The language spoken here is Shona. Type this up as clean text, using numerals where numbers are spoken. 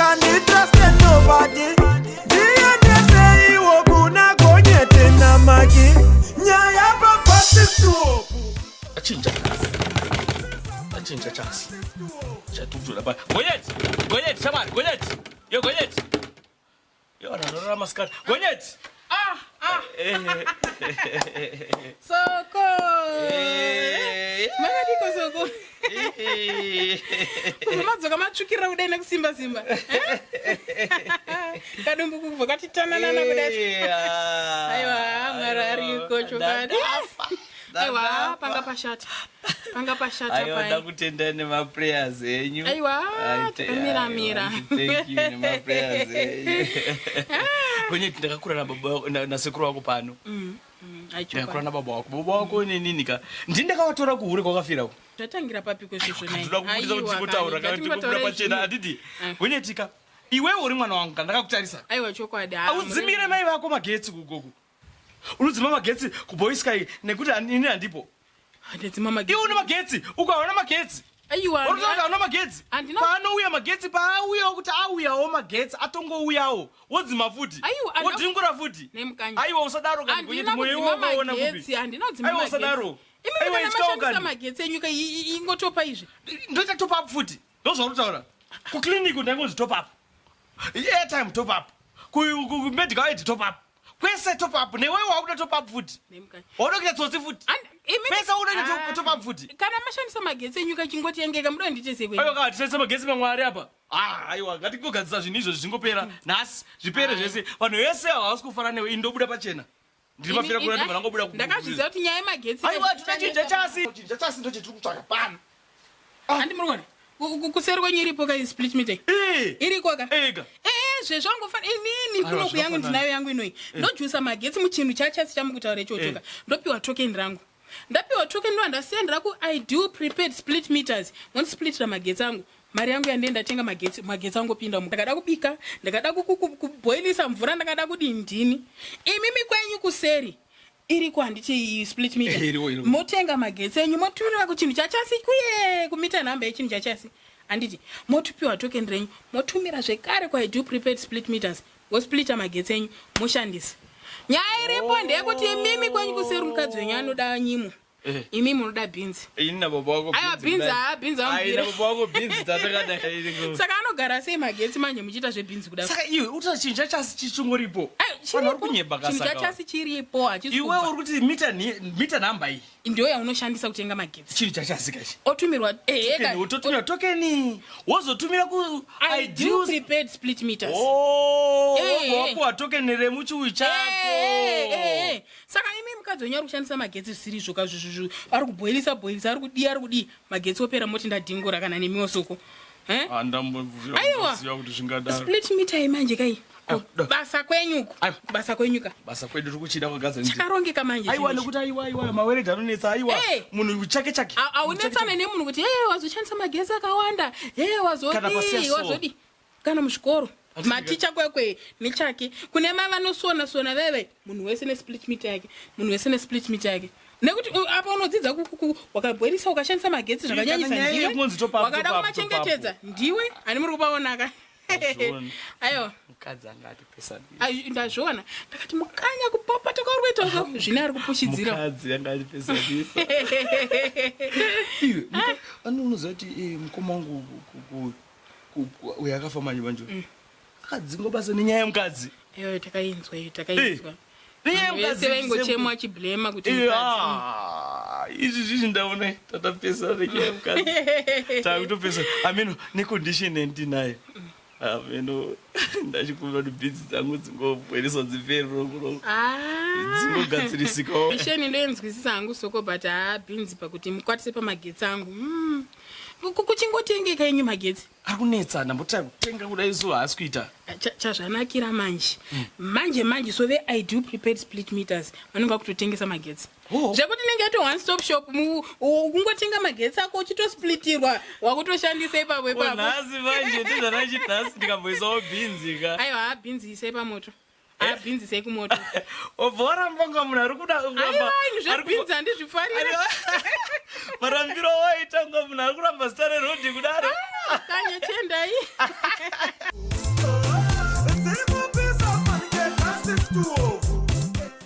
can't trust nobody. DNA wokuna gonyete na magi. Nyaya papa sistu. Achinja chasi. Chatujula ba. Gonyet, shamani, gonyet. Yo gonyet. Yo na maskar. Gonyet. Soko. Makadiko soko. Umadzoka matsvukira kudai nekusimba simba. Kadumbu kubva katitanana kudai. Aiwa, Mwari ariko chokadi. Aiwa, panga pashata Aiwa, pai. ndakutenda nemaprayers enyu. Aiwa, takamira. Thank you nemaprayers enyu. Gonyeti ndakakura na baba na sekuru wako pano. Ndakakura na baba wako. Baba wako nini ka? Ndindakawatora kuhure kwakafira ko. Tatangira papi kwesizvo nai. Ndakubudisa kuti chikotaura kana tikubura pachena adidi. Gonyetika. Iwe uri mwana wangu ndakakutarisa. Aiwa chokwadi. Audzimire mai vako magetsi kugogo. Unodzima magetsi kuBoys Sky nekuti ini handipo. Handedzima magetsi. Iwe una magetsi, ukaona magetsi. Aiwa. Unotsvaka una magetsi. Paanouya magetsi paauya kuti auyawo magetsi atongouyawo. Wodzima futi. Wodhingura futi. Aiwa usadaro kana kunyeti moyo wako uona kupi. Aiwa usadaro. Aiwa ichikaugani magetsi enyuka ingotopa izvi. Ndoita top up futi. Ndozvautaura. Ku clinic ndangozi top up. Airtime top up. Ku medical aid top up. Kwese top up newe wakuda top up futi. Wakuda tsotsi futi. Pesa unoita top up futi. Kana mashandisa magetsi enyuka chingoti yengeka mudo nditese kweni. Aiwa kana tisese magetsi maMwari apa. Aiwa ngatikugadzisa zvinhu izvo zvingopera. Nhasi zvipere zvese. Vanhu vese havasi kufanana newe indobuda pachena. Ndiri mafira kuna kuti vanangobuda ku. Ndakazviziva kuti nyaya yemagetsi. Aiwa tunachinja chasi. Chinja chasi ndo chetiri kutsvaka pano. Handi murikona. Kuseri kwenyu iripo kai split meeting. Iriko ka. Ega. Zvezvangofana inini kunoku yangu ndinayo yangu inoi. Ndojusa magetsi muchinhu chachasi chamukutaura ichochoka. Ndopiwa token rangu. Ndapiwa token ndo ndasendera ku I do prepared split meters. Won't split ra magetsi angu. Mari yangu yande ndatenga magetsi angu pinda mu. Ndakada kubika, ndakada kuboilisa mvura, ndakada kudindini. Imimi kwenyu kuseri. Iriko handiti split meter. Motenga magetsi enyu moturira kuchinhu chachasi kuye kumita namba yechinhu chachasi. Anditi motupiwa token renyu motumira zvekare kwa do prepared split meters wosplita magetsi enyu moshandisa. Nyaya iripo ndeyekuti imimi kwenyu kuseri mukadzi wenyu anoda nyimo. Imimi munoda beans. Ina baba wako. Aya beans ina baba wako beans tatakada iriko. Saka anogara sei magetsi manje muchita zvebeans kudai. Saka iwe utachinja chasi chichungoripo. Vanhu vari kunyeba kasaka. Chinja chasi chiripo hachisi. Iwe uri kuti mita namba iyi. Ndiyo yaunoshandisa kutenga magetsi. Chiri chachasika ichi. Otumirwa ega. Wototumira tokeni. Wozotumira ku I do prepared split meters. Wapuwa tokeni remuchiuyu chako. Saka imi mukadzi wenyu ari kushandisa magetsi zvisiri zvoka zvezvo. Ari kuboilisa ari kudii magetsi opera moti ndadhingura kana nemiwo soko. Aiwa. Kuti zvingadaro. Split meter imanje kai. Basa kwenyuko. Basa kwenyuka. Basa kwedu kuchida kwagaza ndi. Chakarongeka manje. Aiwa nekuti aiwa maweredi anonetsa aiwa. Munhu chake. Aunetsana nemunhu kuti wazoshandisa magetsi akawanda. Wazodi. Kana muzvikoro. Maticha kwekwe nechake. Kune vavanosona veve. Munhu wese ne split meter yake. Nekuti apa unodzidza wakaboilisa ukashandisa magetsi zvakanyanyisa ndiwe. Wakada kumachengetedza ndiwe ani muri kupaonaka. Aiwa. Mukadzi angati pesa. Ndazviona. Ndakati mukanya kupopa takaruita zvine ari kupushidzira. Mukadzi angati pesa ndifa. Iwe anonoza kuti mukoma wangu uya akafa manje manje. Akadzingo basa nenyaya yemukadzi. Takainzwa. Vese vaingochemwa chiblema kuti izvi ndaona tatapesa nenyaya yemukadzi. Takutopesa. Ameno necondition endinayo. Ameno ndachikuva kuti bhidzi dzangu dzingobweriswa dziperi rongo. Dzingogadzirisikawo. Misheni ndoenzwisisa hangu soko but bhinzi pakuti mukwatise pamagetsi angu. Kuchingotengeka yenyu magetsi. Akunetsa ndambota kutenga kudai so haasi kuita. Chazvanakira manje so I do prepared split meters vanonga kutotengesa magetsi. Zvekuti nenge yato one stop shop kungotenga magetsi ako uchitosplitirwa wakutoshandisa ipapo. Nhasi manje ndizvanachitasi ndikamboisawo bhinzi ka. Aiwa bhinzi isei pamoto. Bhinzi isei kumoto. Obvora mbonga munhu ari kuda kuramba. Aiwa zvebhinzi handizvifarira. Marambiro waita ngo munhu ari kuramba sitare road kudaro. Kanya tendai.